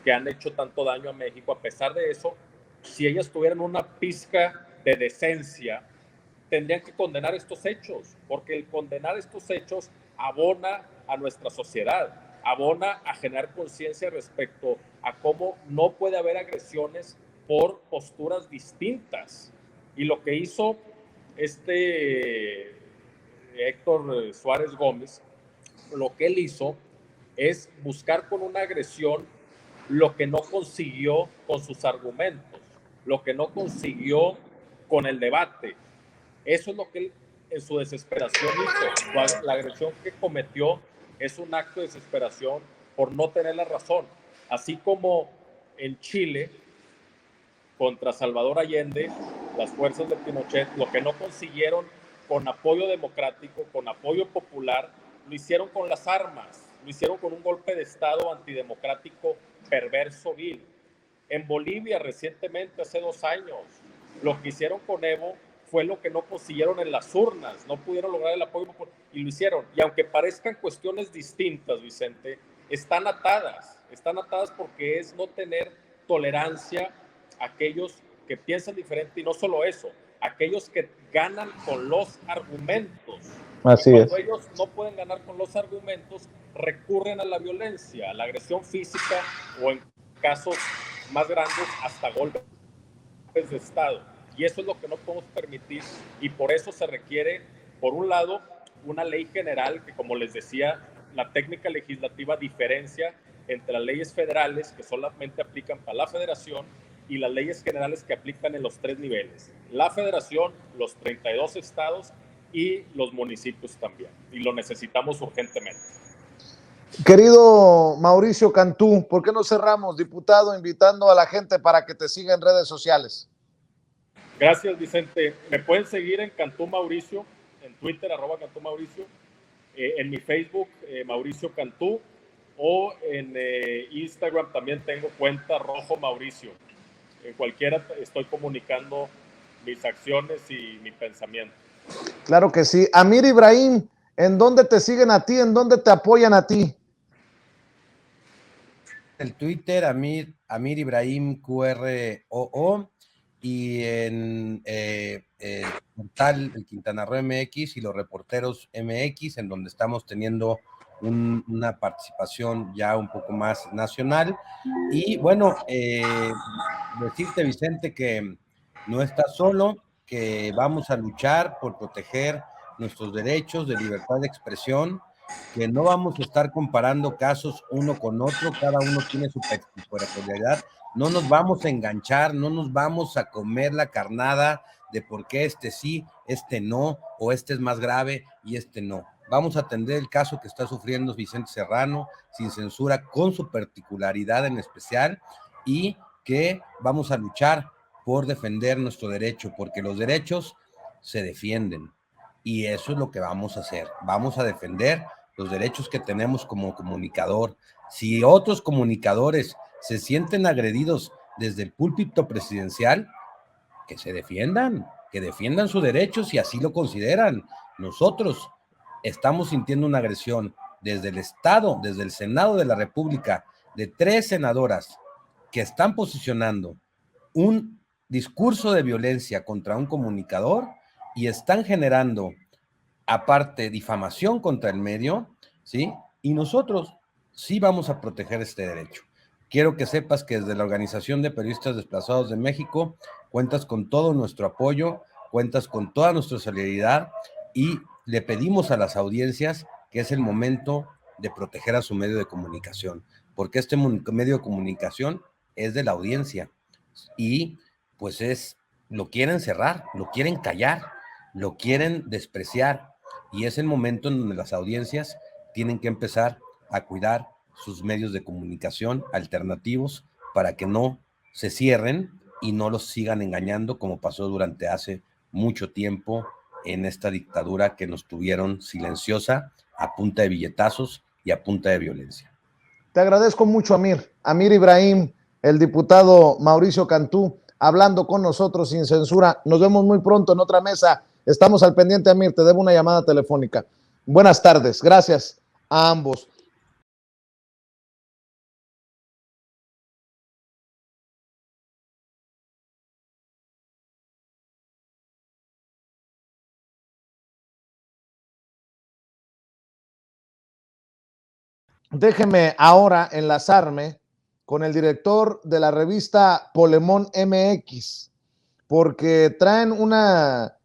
que han hecho tanto daño a México. A pesar de eso, si ellas tuvieran una pizca de decencia, tendrían que condenar estos hechos, porque el condenar estos hechos abona a nuestra sociedad, abona a generar conciencia respecto a cómo no puede haber agresiones por posturas distintas. Y lo que hizo Héctor Suárez Gómez, lo que él hizo es buscar con una agresión lo que no consiguió con sus argumentos, lo que no consiguió con el debate. Eso es lo que él en su desesperación hizo. La agresión que cometió es un acto de desesperación por no tener la razón. Así como en Chile, contra Salvador Allende, las fuerzas de Pinochet, lo que no consiguieron con apoyo democrático, con apoyo popular, lo hicieron con las armas, lo hicieron con un golpe de Estado antidemocrático, perverso, vil. En Bolivia recientemente, hace 2 años, lo que hicieron con Evo fue lo que no consiguieron en las urnas, no pudieron lograr el apoyo y lo hicieron. Y aunque parezcan cuestiones distintas, Vicente, están atadas porque es no tener tolerancia a aquellos que piensan diferente, y no solo eso, aquellos que ganan con los argumentos. Así cuando es. ellos no pueden ganar con los argumentos, recurren a la violencia, a la agresión física o en casos más grandes hasta golpes de Estado. Y eso es lo que no podemos permitir, y por eso se requiere, por un lado, una ley general que, como les decía, la técnica legislativa diferencia entre las leyes federales que solamente aplican para la federación y las leyes generales que aplican en los 3 niveles. La federación, los 32 estados y los municipios también. Y lo necesitamos urgentemente. Querido Mauricio Cantú, ¿por qué no cerramos, diputado, invitando a la gente para que te siga en redes sociales? Gracias, Vicente. Me pueden seguir en Cantú Mauricio, en Twitter, @CantúMauricio, en mi Facebook, Mauricio Cantú, o en Instagram también tengo cuenta Rojo Mauricio. En cualquiera estoy comunicando mis acciones y mi pensamiento. Claro que sí. Amir Ibrahim, ¿en dónde te siguen a ti? ¿En dónde te apoyan a ti? El Twitter, Amir Ibrahim QROO, y en el portal el Quintana Roo MX y los Reporteros MX, en donde estamos teniendo una participación ya un poco más nacional. Y bueno, decirte, Vicente, que no estás solo, que vamos a luchar por proteger nuestros derechos de libertad de expresión, que no vamos a estar comparando casos uno con otro, cada uno tiene su peculiaridad, No nos vamos a enganchar, no nos vamos a comer la carnada de por qué este sí, este no, o este es más grave y este no. Vamos a atender el caso que está sufriendo Vicente Serrano, sin censura, con su particularidad en especial, y que vamos a luchar por defender nuestro derecho, porque los derechos se defienden, y eso es lo que vamos a hacer. Vamos a defender los derechos que tenemos como comunicador. Si otros comunicadores se sienten agredidos desde el púlpito presidencial, que se defiendan, que defiendan sus derechos si así lo consideran. Nosotros estamos sintiendo una agresión desde el Estado, desde el Senado de la República, de 3 senadoras que están posicionando un discurso de violencia contra un comunicador y están generando, aparte, difamación contra el medio, ¿sí? Y nosotros sí vamos a proteger este derecho. Quiero que sepas que desde la Organización de Periodistas Desplazados de México cuentas con todo nuestro apoyo, cuentas con toda nuestra solidaridad, y le pedimos a las audiencias que es el momento de proteger a su medio de comunicación, porque este medio de comunicación es de la audiencia y pues lo quieren cerrar, lo quieren callar, lo quieren despreciar, y es el momento en donde las audiencias tienen que empezar a cuidar sus medios de comunicación alternativos para que no se cierren y no los sigan engañando como pasó durante hace mucho tiempo en esta dictadura que nos tuvieron silenciosa a punta de billetazos y a punta de violencia. Te agradezco mucho, Amir. Amir Ibrahim, el diputado Mauricio Cantú, hablando con nosotros sin censura. Nos vemos muy pronto en otra mesa. Estamos al pendiente, Amir. Te debo una llamada telefónica. Buenas tardes. Gracias a ambos. Déjeme ahora enlazarme con el director de la revista Polemón MX, porque traen una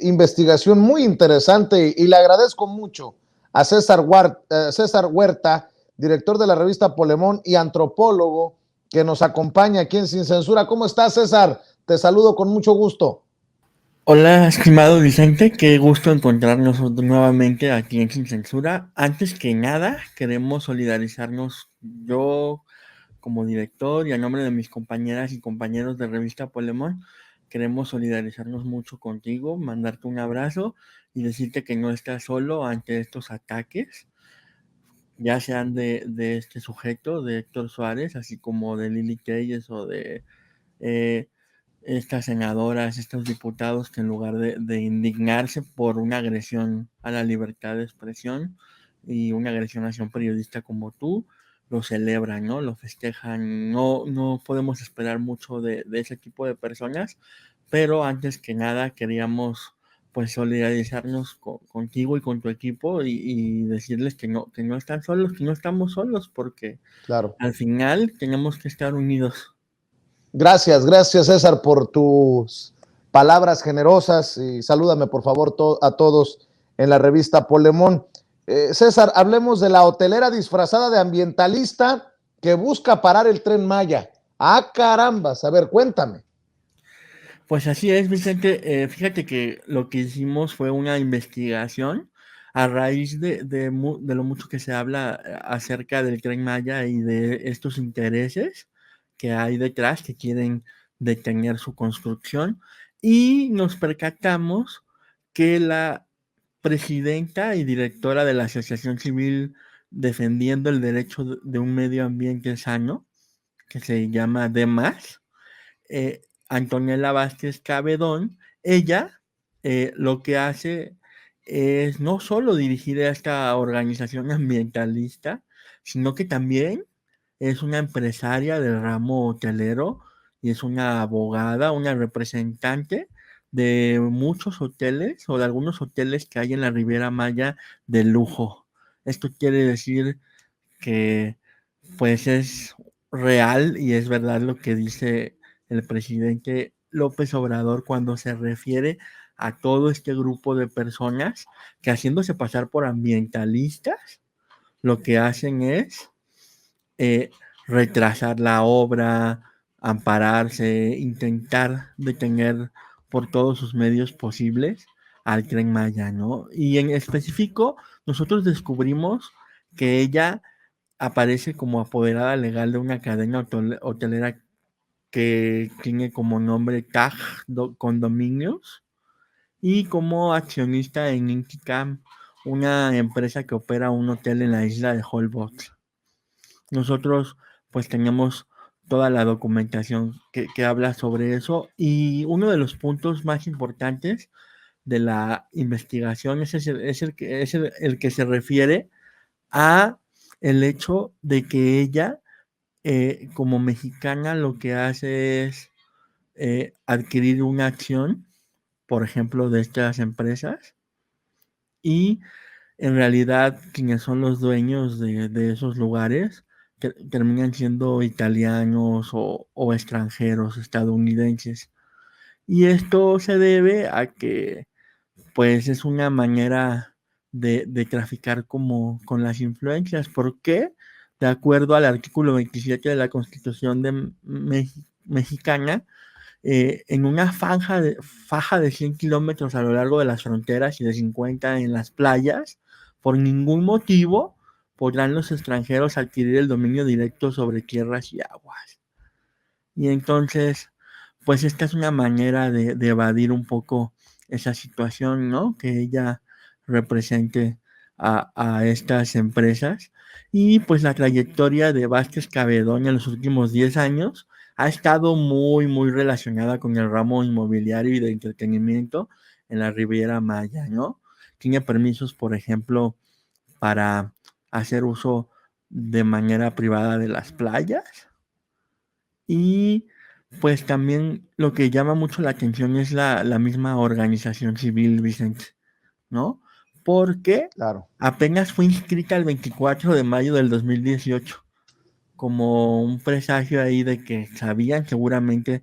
investigación muy interesante y le agradezco mucho a César Huerta, director de la revista Polemón y antropólogo, que nos acompaña aquí en Sin Censura. ¿Cómo estás, César? Te saludo con mucho gusto. Hola, estimado Vicente, qué gusto encontrarnos nuevamente aquí en Sin Censura. Antes que nada, queremos solidarizarnos yo como director y a nombre de mis compañeras y compañeros de Revista Polemón, queremos solidarizarnos mucho contigo, mandarte un abrazo y decirte que no estás solo ante estos ataques, ya sean de este sujeto, de Héctor Suárez, así como de Lili Telles o de estas senadoras, estos diputados que en lugar de indignarse por una agresión a la libertad de expresión y una agresión hacia un periodista como tú, lo celebran, ¿no? Lo festejan. No podemos esperar mucho de ese tipo de personas, pero antes que nada queríamos pues solidarizarnos contigo y con tu equipo y decirles que no están solos, que no estamos solos, porque claro, al final tenemos que estar unidos. Gracias, gracias, César, por tus palabras generosas, y salúdame por favor a todos en la revista Polemón. César, hablemos de la hotelera disfrazada de ambientalista que busca parar el Tren Maya. ¡Ah, carambas! A ver, cuéntame. Pues así es, Vicente. Fíjate que lo que hicimos fue una investigación a raíz de lo mucho que se habla acerca del Tren Maya y de estos intereses que hay detrás que quieren detener su construcción, y nos percatamos que la presidenta y directora de la Asociación Civil Defendiendo el Derecho de un Medio Ambiente Sano, que se llama DEMAS, Antonella Vázquez Cabedón, ella lo que hace es no solo dirigir a esta organización ambientalista, sino que también es una empresaria del ramo hotelero y es una abogada, una representante de muchos hoteles o de algunos hoteles que hay en la Riviera Maya de lujo. Esto quiere decir que pues es real y es verdad lo que dice el presidente López Obrador cuando se refiere a todo este grupo de personas que, haciéndose pasar por ambientalistas, lo que hacen es retrasar la obra, ampararse, intentar detener por todos sus medios posibles al Tren Maya, ¿no? Y en específico, nosotros descubrimos que ella aparece como apoderada legal de una cadena hotelera que tiene como nombre TAG Condominios y como accionista en Inticam, una empresa que opera un hotel en la isla de Holbox. Nosotros pues tenemos toda la documentación que habla sobre eso, y uno de los puntos más importantes de la investigación el que se refiere a el hecho de que ella, como mexicana, lo que hace es adquirir una acción, por ejemplo, de estas empresas, y en realidad quienes son los dueños de esos lugares terminan siendo italianos o extranjeros, estadounidenses. Y esto se debe a que pues es una manera de traficar como con las influencias. ¿Por qué? De acuerdo al artículo 27 de la Constitución de mexicana, en una faja de 100 kilómetros a lo largo de las fronteras y de 50 en las playas, por ningún motivo podrán los extranjeros adquirir el dominio directo sobre tierras y aguas. Y entonces, pues esta es una manera de evadir un poco esa situación, ¿no? Que ella represente a estas empresas. Y pues la trayectoria de Vázquez Cabedonia en los últimos 10 años ha estado muy, muy relacionada con el ramo inmobiliario y de entretenimiento en la Riviera Maya, ¿no? Tiene permisos, por ejemplo, para hacer uso de manera privada de las playas. Y pues también lo que llama mucho la atención es la misma organización civil, Vicente, ¿no? Porque Claro. apenas fue inscrita el 24 de mayo del 2018, como un presagio ahí de que sabían seguramente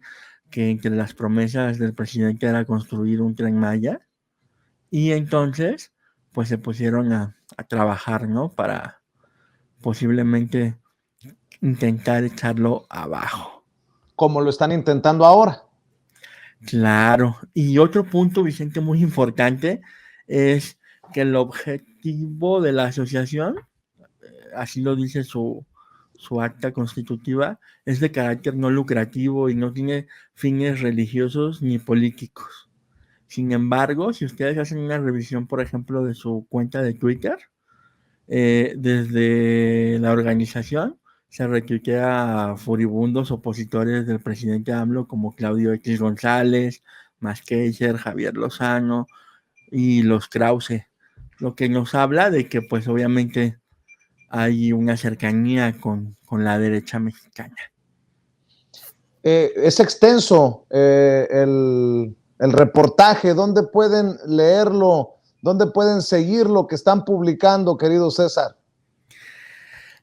que entre las promesas del presidente era construir un Tren Maya, y entonces pues se pusieron a trabajar, ¿no? Para posiblemente intentar echarlo abajo. Como lo están intentando ahora. Claro, y otro punto, Vicente, muy importante es que el objetivo de la asociación, así lo dice su acta constitutiva, es de carácter no lucrativo y no tiene fines religiosos ni políticos. Sin embargo, si ustedes hacen una revisión, por ejemplo, de su cuenta de Twitter, desde la organización se retuitea a furibundos opositores del presidente AMLO como Claudio X González, Masqueiser, Javier Lozano y los Krause, lo que nos habla de que pues obviamente hay una cercanía con la derecha mexicana. Es extenso el reportaje. ¿Dónde pueden leerlo? ¿Dónde pueden seguir lo que están publicando, querido César?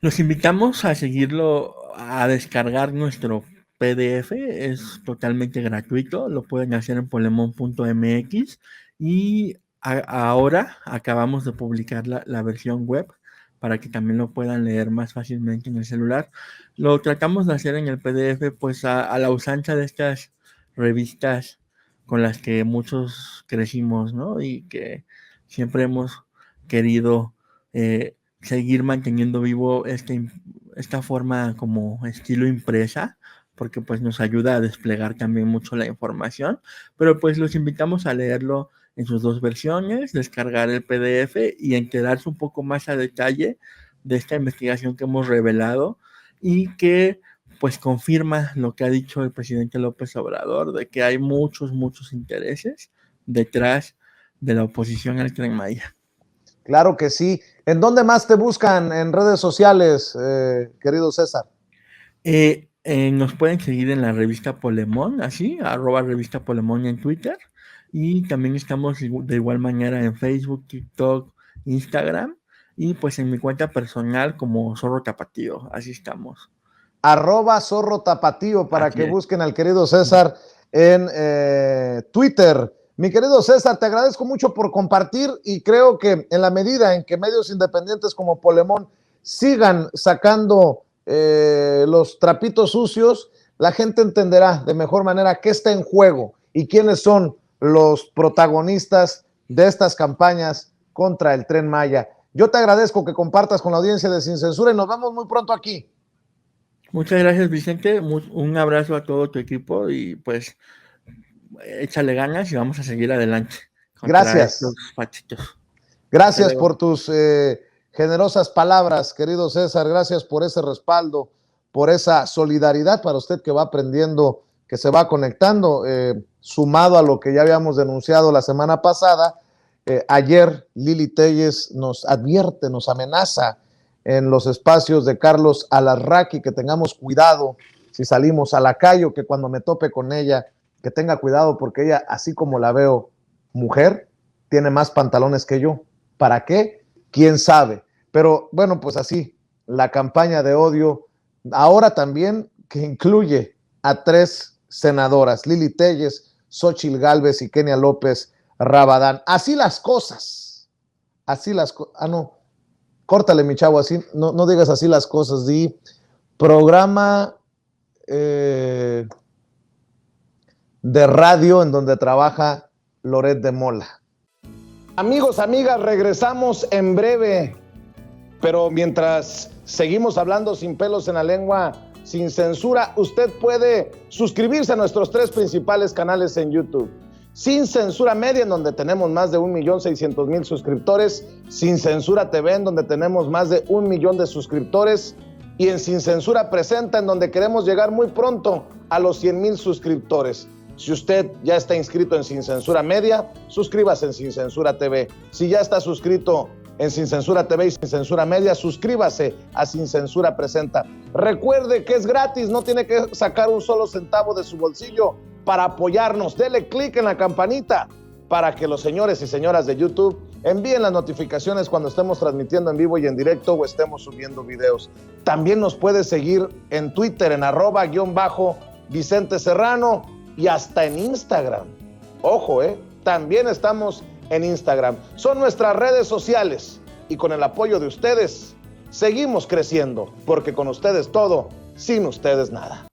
Los invitamos a seguirlo, a descargar nuestro PDF, es totalmente gratuito, lo pueden hacer en polemon.mx, y ahora acabamos de publicar la versión web para que también lo puedan leer más fácilmente en el celular. Lo tratamos de hacer en el PDF pues a la usanza de estas revistas con las que muchos crecimos, ¿no? Y que siempre hemos querido seguir manteniendo vivo esta forma como estilo impresa, porque pues nos ayuda a desplegar también mucho la información, pero pues los invitamos a leerlo en sus dos versiones, descargar el PDF y enterarse un poco más a detalle de esta investigación que hemos revelado y que pues confirma lo que ha dicho el presidente López Obrador, de que hay muchos intereses detrás de la oposición al Tren Maya. Claro que sí. ¿En dónde más te buscan en redes sociales, querido César? Nos pueden seguir en la revista Polemón, así, @revista Polemón en Twitter, y también estamos de igual manera en Facebook, TikTok, Instagram, y pues en mi cuenta personal como Zorro Tapatío, así estamos. @Zorro Tapatío para que busquen al querido César en Twitter. Mi querido César, te agradezco mucho por compartir, y creo que en la medida en que medios independientes como Polemón sigan sacando los trapitos sucios, la gente entenderá de mejor manera qué está en juego y quiénes son los protagonistas de estas campañas contra el Tren Maya. Yo te agradezco que compartas con la audiencia de Sin Censura y nos vemos muy pronto aquí. Muchas gracias, Vicente. Un abrazo a todo tu equipo y pues échale ganas y vamos a seguir adelante. Gracias. Gracias por tus generosas palabras, querido César. Gracias por ese respaldo, por esa solidaridad para usted que va aprendiendo, que se va conectando, sumado a lo que ya habíamos denunciado la semana pasada. Ayer Lili Telles nos advierte, nos amenaza en los espacios de Carlos Alarraqui que tengamos cuidado si salimos a la calle o que cuando me tope con ella, que tenga cuidado porque ella, así como la veo mujer, tiene más pantalones que yo. ¿Para qué? ¿Quién sabe? Pero bueno, pues así, la campaña de odio, ahora también que incluye a 3 senadoras, Lili Telles, Xóchitl Gálvez y Kenia López Rabadán. Así las cosas. Así las cosas. Ah, no. Córtale, mi chavo, así. No digas así las cosas. Di programa de radio en donde trabaja Loret de Mola. Amigos, amigas, regresamos en breve. Pero mientras seguimos hablando sin pelos en la lengua, sin censura, usted puede suscribirse a nuestros 3 principales canales en YouTube. Sin Censura Media, en donde tenemos más de 1,600,000 suscriptores. Sin Censura TV, en donde tenemos más de 1 millón de suscriptores. Y en Sin Censura Presenta, en donde queremos llegar muy pronto a los 100,000 suscriptores. Si usted ya está inscrito en Sin Censura Media, suscríbase en Sin Censura TV. Si ya está suscrito en Sin Censura TV y Sin Censura Media, suscríbase a Sin Censura Presenta. Recuerde que es gratis, no tiene que sacar un solo centavo de su bolsillo para apoyarnos. Dele clic en la campanita para que los señores y señoras de YouTube envíen las notificaciones cuando estemos transmitiendo en vivo y en directo o estemos subiendo videos. También nos puede seguir en Twitter en @_Vicente Serrano y hasta en Instagram. Ojo, también estamos en Instagram. Son nuestras redes sociales y con el apoyo de ustedes seguimos creciendo, porque con ustedes todo, sin ustedes nada.